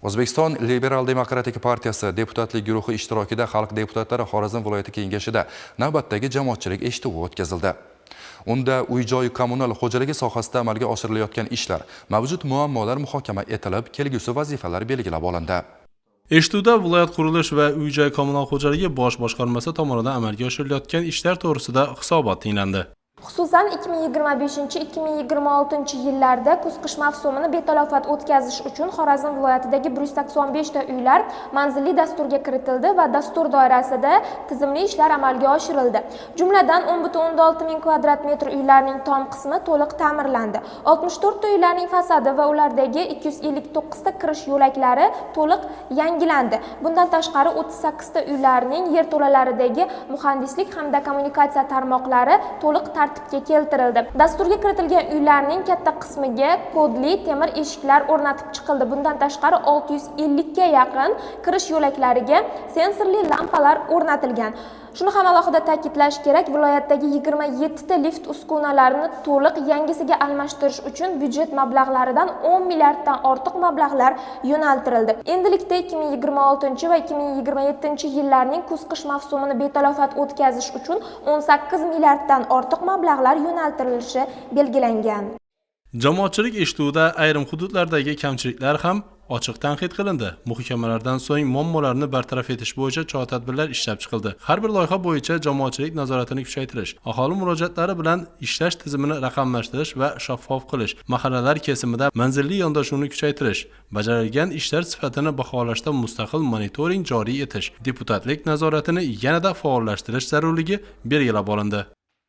O'zbekiston Liberal Demokratik partiyasi deputatlik guruhi ishtirokida Xalq deputatlari Xorazm viloyati kengashida navbatdagi jamoatchilik eshituvi o'tkazildi. Unda uy-joy kommunal xo'jaligi sohasida amalga oshirilayotgan ishlar, mavjud muammolar muhokama etilib, kelgusi vazifalar belgilab olindi. Eshituvda viloyat qurilish va uy-joy kommunal xo'jaligi bosh boshqarmasi tomonidan amalga oshirilayotgan ishlar to'g'risida hisobot tinglandi. Xususan 2025-2026 yillarda kuz-qish mavsumini betalofat o'tkazish uchun Xorazm viloyatidagi 185 ta uylar manzilli dasturga kiritildi va dastur doirasida tizimli ishlar amalga oshirildi. Jumladan 10,6 ming kvadrat metr uylarning tom qismi to'liq ta'mirlandi. 64 ta uylarning fasadi va ulardagi 259 ta kirish yo'laklari to'liq yangilandi. Bundan tashqari 38 ta uylarning yerto'lalaridagi muhandislik hamda kommunikatsiya tarmoqlari to'liq tartibga keltirildi. Dasturga kiritilgan uylarning katta qismiga kodli temir eshiklar o'rnatib chiqildi. Bundan tashqari 650 ga yaqin kirish yo'laklariga sensorli lampalar o'rnatilgan. Shuni ham alohida ta'kidlash kerak, viloyatdagi 27 ta lift uskunalarini to'liq yangisiga almashtirish uchun byudjet mablag'laridan 10 milliarddan ortiq mablag'lar yo'naltirildi. Endilikda 2026 va 2027 yillarning kuz-qish mavsumini betalofat o'tkazish uchun 18 milliarddan ortiq mablag'lar yo'naltirilishi belgilangan. Jamoatchilik eshituvida ayrim hududlardagi kamchiliklar ham ochiq tanqid qilindi. Muhokamalardan so'ng muammolarni bartaraf etish bo'yicha chora-tadbirlar ishlab chiqildi. Har bir loyiha bo'yicha jamoatchilik nazoratini kuchaytirish, aholi murojaatlari bilan ishlash tizimini raqamlashtirish va shaffof qilish, mahallalar kesimida manzilli yondashuvni kuchaytirish, bajarilgan ishlar sifatini baholashda mustaqil monitoring joriy etish, deputatlik nazoratini yanada faollashtirish zarurligi belgilab olindi.